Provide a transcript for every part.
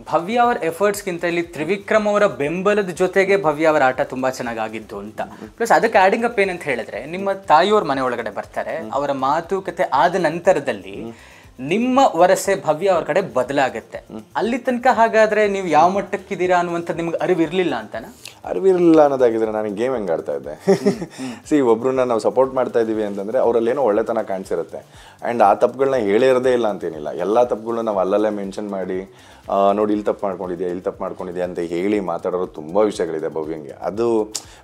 ಭವ್ಯ ಅವರ ಎಫರ್ಟ್ಸ್ಗಿಂತ ಇಲ್ಲಿ ತ್ರಿವಿಕ್ರಮ್ ಅವರ ಬೆಂಬಲದ ಜೊತೆಗೆ ಭವ್ಯ ಅವರ ಆಟ ತುಂಬಾ ಚೆನ್ನಾಗಿದ್ದು ಅಂತ. ಪ್ಲಸ್ ಅದಕ್ಕೆ ಆಡಿಂಗ್ ಅಪ್ ಏನಂತ ಹೇಳಿದ್ರೆ, ನಿಮ್ಮ ತಾಯಿಯವ್ರ ಮನೆ ಒಳಗಡೆ ಬರ್ತಾರೆ, ಅವರ ಮಾತುಕತೆ ಆದ ನಂತರದಲ್ಲಿ ನಿಮ್ಮ ವರಸೆ ಭವ್ಯ ಅವ್ರ ಕಡೆ ಬದಲಾಗುತ್ತೆ. ಅಲ್ಲಿ ತನಕ ಹಾಗಾದ್ರೆ ನೀವು ಯಾವ ಮಟ್ಟಕ್ಕಿದ್ದೀರಾ ಅನ್ನುವಂಥದ್ದು ನಿಮ್ಗೆ ಅರಿವಿರ್ಲಿಲ್ಲ ಅಂತನಾ? ಅರಿವಿರಲಿಲ್ಲ ಅನ್ನೋದಾಗಿದ್ರೆ ನಾನು ಗೇಮ್ ಹೆಂಗೆ ಆಡ್ತಾ ಇದ್ದೆ. ಒಬ್ರನ್ನ ನಾವು ಸಪೋರ್ಟ್ ಮಾಡ್ತಾ ಇದೀವಿ ಅಂತಂದ್ರೆ ಅವರಲ್ಲೇನೋ ಒಳ್ಳೆತನ ಕಾಣಿಸಿರುತ್ತೆ. ಆ್ಯಂಡ್ ಆ ತಪ್ಪುಗಳನ್ನ ಹೇಳಿರೋದೇ ಇಲ್ಲ ಅಂತೇನಿಲ್ಲ, ಎಲ್ಲ ತಪ್ಪುಗಳನ್ನ ನಾವು ಅಲ್ಲಲ್ಲೇ ಮೆನ್ಷನ್ ಮಾಡಿ ನೋಡಿ ಇಲ್ಲಿ ತಪ್ಪು ಮಾಡ್ಕೊಂಡಿದ್ಯಾ ಅಂತ ಹೇಳಿ ಮಾತಾಡೋರು ತುಂಬ ವಿಷಯಗಳಿದೆ ಭವ್ಯಂಗೆ. ಅದು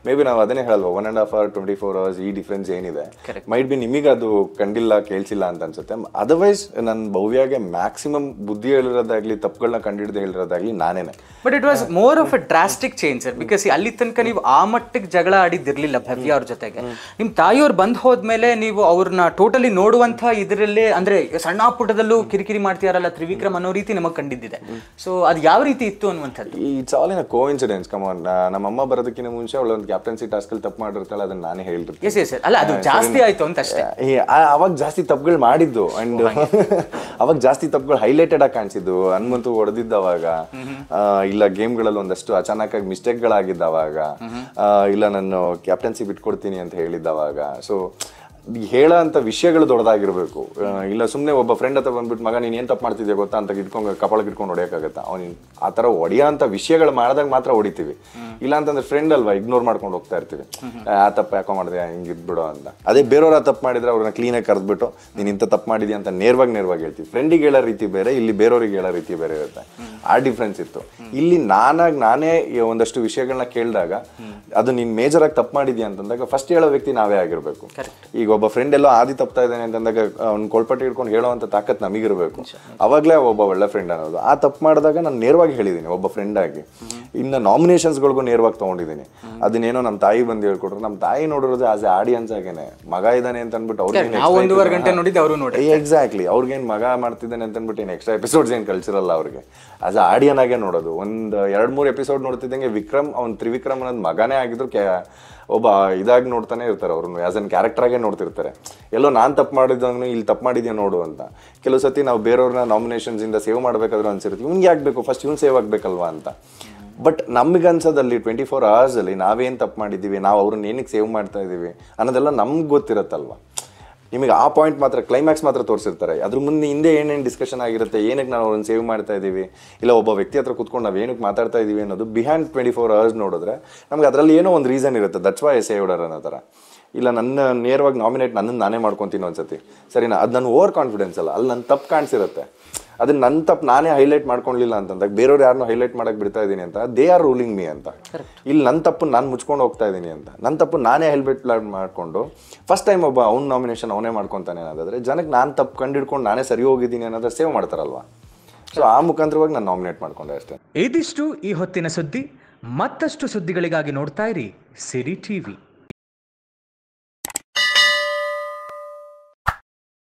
ಮೇ ಬಿ ನಾವು ಅದನ್ನೇ ಹೇಳಲ್ವ, 1.5 hour 24 hours ಈ ಡಿಫ್ರೆನ್ಸ್ ಏನಿದೆ ಮೈಟ್ ಬಿ ನಿಮಗೆ ಅದು ಕಂಡಿಲ್ಲ ಕೇಳಿಸಿಲ್ಲ ಅಂತ ಅನ್ಸುತ್ತೆ. ಅದರ್ವೈಸ್ ನನ್ನ ಭವ್ಯಾಗೆ ಮ್ಯಾಕ್ಸಿಮಮ್ ಬುದ್ಧಿ ಹೇಳಿರೋದಾಗ್ಲಿ ತಪ್ಪುಗಳನ್ನ ಕಂಡಿಡ್ದು ಹೇಳಿರೋದಾಗ್ಲಿ ನಾನೇನೆ. But it was more of a drastic change sir, because ಅಲ್ಲಿ ತನಕ ನೀವು ಆ ಮಟ್ಟಿಗೆ ಜಗಳ ಆಡಿದ್ದಿರ್ಲಿಲ್ಲ ಭವ್ಯ ಅವ್ರ ಜೊತೆಗೆ. ನಿಮ್ಮ ತಾಯಿಯವ್ರು ಬಂದು ಹೋದ್ಮೇಲೆ ನೀವು ಅವ್ರನ್ನ ಟೋಟಲಿ ನೋಡುವಂಥ ಇದರಲ್ಲೇ, ಅಂದ್ರೆ ಸಣ್ಣ ಪುಟದಲ್ಲೂ ಕಿರಿಕಿರಿ ಮಾಡ್ತೀಯಾರಲ್ಲ ತ್ರಿವಿಕ್ರಮ್ ಅನ್ನೋ ರೀತಿ ನಮಗೆ ಕಂಡಿದ್ದಿದೆ. ಸೊ ಅದು ಯಾವ ರೀತಿ ಇತ್ತು ಅನ್ನುವಂಥದ್ದು? It's all in a coincidence. Come on, ನಮ್ಮಮ್ಮ ಬರೋದಕ್ಕಿಂತ ಮುಂಚೆ ಅವಳು ಒಂದು ಕ್ಯಾಪ್ಟನ್ಸಿ ಟಾಸ್ಕಲ್ಲಿ ತಪ್ಪು ಮಾಡಿರ್ತಾಳೆ, ಅದನ್ನ ನಾನೇ ಹೇಳಿರ್ತೀನಿ. ಎಸ್ ಎಸ್, ಅಲ್ಲ ಅದು ಜಾಸ್ತಿ ಆಯ್ತು ಅಂತ ಅಷ್ಟೇ. ಅವಾಗ ಜಾಸ್ತಿ ತಪ್ಪುಗಳು ಮಾಡಿದ್ದು, ಅಂಡ್ ಅವಾಗ ಜಾಸ್ತಿ ತಪ್ಪುಗಳು ಹೈಲೈಟೆಡ್ ಆಗಿ ಕಾಣಿಸಿದ್ದು. ಹನುಮಂತು ಹೊಡೆದಿದ್ದವಾಗ, ಇಲ್ಲ ಗೇಮ್ಗಳಲ್ಲಿ ಒಂದಷ್ಟು ಅಚಾನಕ್ ಆಗಿ ಮಿಸ್ಟೇಕ್ಗಳಾಗಿದ್ದವಾಗ, ಇಲ್ಲ ನಾನು ಕ್ಯಾಪ್ಟನ್ಸಿ ಬಿಟ್ಕೊಡ್ತೀನಿ ಅಂತ ಹೇಳಿದ್ದವಾಗ. ಸೊ ಹೇಳೋ ಅಂತ ವಿಷಯಗಳು ದೊಡ್ಡದಾಗಿರ್ಬೇಕು. ಇಲ್ಲ ಸುಮ್ಮನೆ ಒಬ್ಬ ಫ್ರೆಂಡ್ ಹತ್ರ ಬಂದ್ಬಿಟ್ಟು ಮಗ ನೀನು ಏನು ತಪ್ಪು ಮಾಡ್ತಿದ್ದೆ ಗೊತ್ತಾ ಅಂತ ಇಟ್ಕೊಂಡು ಕಪಾಳಕ್ಕೆ ಇಟ್ಕೊಂಡು ಹೊಡೆಯೋಕ್ಕಾಗತ್ತಾ? ಅವ್ನು ಆ ಥರ ಹೊಡೆಯೋ ಅಂತ ವಿಷಯಗಳು ಮಾಡಿದಾಗ ಮಾತ್ರ ಹೊಡಿತೀವಿ. ಇಲ್ಲ ಅಂತಂದ್ರೆ ಫ್ರೆಂಡ್ ಅಲ್ವಾ, ಇಗ್ನೋರ್ ಮಾಡ್ಕೊಂಡು ಹೋಗ್ತಾ ಇರ್ತೀವಿ. ಆ ತಪ್ಪು ಯಾಕೋ ಮಾಡಿದೆ ಹಿಂಗೆ ಇದ್ಬಿಡೋ ಅಂತ. ಅದೇ ಬೇರೆಯವ್ರ ತಪ್ಪು ಮಾಡಿದ್ರೆ ಅವ್ರನ್ನ ಕ್ಲೀನಾಗಿ ಕರೆದ್ಬಿಟ್ಟು ನೀನು ಇಂಥ ತಪ್ಪು ಮಾಡಿದ್ಯಾ ಅಂತ ನೇರವಾಗಿ ಹೇಳ್ತೀವಿ. ಫ್ರೆಂಡಿಗೆ ಹೇಳೋ ರೀತಿ ಬೇರೆ, ಇಲ್ಲಿ ಬೇರೆಯವ್ರಿಗೆ ಹೇಳೋ ರೀತಿ ಬೇರೆ ಇರುತ್ತೆ. ಆ ಡಿಫ್ರೆನ್ಸ್ ಇತ್ತು. ಇಲ್ಲಿ ನಾನೇ ಒಂದಷ್ಟು ವಿಷಯಗಳನ್ನ ಕೇಳಿದಾಗ ಅದು ನೀನು ಮೇಜರಾಗಿ ತಪ್ಪು ಮಾಡಿದ್ಯಾ ಅಂತಂದಾಗ ಫಸ್ಟ್ ಹೇಳೋ ವ್ಯಕ್ತಿ ನಾವೇ ಆಗಿರ್ಬೇಕು. ಈಗ ಒಬ್ಬ ಫ್ರೆಂಡ್ ಎಲ್ಲೋ ಆದಿ ತಪ್ತಾ ಇದ್ದಾನೆ ಅಂತಂದಾಗ ಅವ್ನು ಕೊಳ್ಪಟ್ಟಿ ಹಿಡ್ಕೊಂಡು ಹೇಳೋ ಅಂತ ತಾಕತ್ ನಮಗಿರ್ಬೇಕು. ಅವಾಗಲೇ ಒಬ್ಬ ಒಳ್ಳೆ ಫ್ರೆಂಡ್ ಅನ್ನೋದು. ಆ ತಪ್ಪು ಮಾಡಿದಾಗ ನಾನು ನೇರವಾಗಿ ಹೇಳಿದ್ದೀನಿ ಒಬ್ಬ ಫ್ರೆಂಡ್ ಆಗಿ. ಇನ್ನು ನಾಮಿನೇಷನ್ಸ್ಗಳಿಗೂ ನೇರವಾಗಿ ತೊಗೊಂಡಿದ್ದೀನಿ. ಅದನ್ನೇನೋ ನಮ್ಮ ತಾಯಿ ಬಂದು ಹೇಳ್ಕೊಟ್ರು. ನಮ್ಮ ತಾಯಿ ನೋಡಿರೋದು ಆಸ್ ಎ ಆಡಿಯನ್ಸ್ ಆಗೇನೆ, ಮಗ ಇದ್ದಾನೆ ಅಂತ ಅಂದ್ಬಿಟ್ಟು ಅವ್ರಿಗೆ ಎಕ್ಸಾಕ್ಟ್ಲಿ ಅವ್ರಿಗೇನು ಮಗ ಮಾಡ್ತಿದ್ದಾನೆ ಅಂತ ಅಂದ್ಬಿಟ್ಟು ಏನು ಎಕ್ಸ್ಟ್ರಾ ಎಪಿಸೋಡ್ಸ್ ಏನು ಕಳ್ಸಿರಲ್ಲ ಅವ್ರಿಗೆ. ಆಸ್ ಎ ಆಡಿಯನ್ ಆಗೇ ನೋಡೋದು. ಒಂದು 2-3 ಎಪಿಸೋಡ್ ನೋಡ್ತಿದ್ದಂಗೆ ತ್ರಿವಿಕ್ರಮ್ ಅನ್ನೋದು ಮಗನೇ ಆಗಿದ್ರು ಒಬ್ಬ ಇದಾಗಿ ನೋಡ್ತಾನೆ ಇರ್ತಾರೆ ಅವ್ರನ್ನು, ಆಸ್ ಅನ್ ಕ್ಯಾರೆಕ್ಟರ್ ಆಗೇ ನೋಡ್ತಿರ್ತಾರೆ. ಎಲ್ಲೋ ನಾನು ತಪ್ಪು ಮಾಡಿದಂಗೂ ಇಲ್ಲಿ ತಪ್ಪು ಮಾಡಿದ್ಯಾ ನೋಡು ಅಂತ. ಕೆಲವು ಸತಿ ನಾವು ಬೇರೆಯವ್ರನ್ನ ನಾಮಿನೇಷನ್ಸ್ ಇಂದ ಸೇವ್ ಮಾಡಬೇಕಾದ್ರೂ ಅನ್ಸಿರುತ್ತೆ ಇವ್ನಿಗೆ ಆಗ್ಬೇಕು, ಫಸ್ಟ್ ಇವ್ನು ಸೇವ್ ಆಗ್ಬೇಕಲ್ವಾ ಅಂತ. ಬಟ್ ನಮ್ಗೆ ಅನ್ಸೋದಲ್ಲಿ 24 hours ಅಲ್ಲಿ ನಾವೇನು ತಪ್ಪು ಮಾಡಿದ್ದೀವಿ, ನಾವು ಅವ್ರನ್ನ ಏನಕ್ಕೆ ಸೇವ್ ಮಾಡ್ತಾ ಇದ್ದೀವಿ ಅನ್ನೋದೆಲ್ಲ ನಮ್ಗೆ ಗೊತ್ತಿರತ್ತಲ್ವ. ನಿಮಗೆ ಆ ಪಾಯಿಂಟ್ ಮಾತ್ರ, ಕ್ಲೈಮ್ಯಾಕ್ಸ್ ಮಾತ್ರ ತೋರಿಸಿರ್ತಾರೆ. ಅದ್ರ ಮುಂದೆ ಹಿಂದೆ ಏನೇನು ಡಿಸ್ಕಷನ್ ಆಗಿರುತ್ತೆ, ಏನಕ್ಕೆ ನಾವು ಅವ್ರನ್ನ ಸೇವ್ ಮಾಡ್ತಾ ಇದ್ದೀವಿ, ಇಲ್ಲ ಒಬ್ಬ ವ್ಯಕ್ತಿ ಹತ್ರ ಕೂತ್ಕೊಂಡು ನಾವು ಏನಕ್ಕೆ ಮಾತಾಡ್ತಾ ಇದ್ದೀವಿ ಅನ್ನೋದು ಬಿಹೈಂಡ್ 24 hours ನೋಡಿದ್ರೆ ನಮ್ಗೆ ಅದರಲ್ಲಿ ಏನೋ ಒಂದು ರೀಸನ್ ಇರುತ್ತೆ. ದಟ್ಸ್ ವೈ ಸೇವ್ಡರ್ ಅನ್ನೋ ಥರ. ಇಲ್ಲ ನನ್ನ ನೇರವಾಗಿ ನಾಮಿನೇಟ್ ನನ್ನನ್ನು ನಾನೇ ಮಾಡ್ಕೊತೀನಿ ಒಂದ್ಸತಿ, ಸರಿನಾ? ಅದು ನನ್ನ ಓವರ್ ಕಾನ್ಫಿಡೆನ್ಸ್ ಅಲ್ಲ, ಅಲ್ಲಿ ನನ್ನ ತಪ್ಪು ಕಾಣಿಸಿರುತ್ತೆ. ಅದನ್ನ ನನ್ನ ತಪ್ಪು ನಾನೇ ಹೈಲೈಟ್ ಮಾಡ್ಕೊಳ್ಳಿಲ್ಲ ಅಂತಂದಾಗ ಬೇರೆಯವ್ರು ಯಾರನ್ನೂ ಹೈಲೈಟ್ ಮಾಡಕ್ಕೆ ಬಿಡ್ತಾ ಇದ್ದೀನಿ ಅಂತ ದೇ ಆರ್ ರೂಲಿಂಗ್ ಮೀ ಅಂತ. ಇಲ್ಲಿ ನನ್ನ ತಪ್ಪು ನಾನು ಮುಚ್ಕೊಂಡು ಹೋಗ್ತಾ ಇದ್ದೀನಿ ಅಂತ. ನನ್ನ ತಪ್ಪು ನಾನೇ ಹೈಲೈಟ್ ಮಾಡಿಕೊಂಡು ಫಸ್ಟ್ ಟೈಮ್ ಒಬ್ಬ ಅವ್ನ ನಾಮಿನೇಷನ್ ಅವನೇ ಮಾಡ್ಕೊತಾನೆ ಅನ್ನೋದಾದ್ರೆ ಜನಕ್ಕೆ ನಾನು ತಪ್ಪು ಕಂಡಿಡ್ಕೊಂಡು ನಾನೇ ಸರಿ ಹೋಗಿದ್ದೀನಿ ಅನ್ನೋದ್ರೆ ಸೇವ್ ಮಾಡ್ತಾರಲ್ವಾ. ಸೊ ಆ ಮುಖಾಂತರವಾಗಿ ನಾನು ನಾಮಿನೇಟ್ ಮಾಡ್ಕೊಂಡೆ ಅಷ್ಟೇ. ಇದಿಷ್ಟು ಈ ಹೊತ್ತಿನ ಸುದ್ದಿ. ಮತ್ತಷ್ಟು ಸುದ್ದಿಗಳಿಗಾಗಿ ನೋಡ್ತಾ ಇರಿ ಸಿರಿ ಟಿವಿ.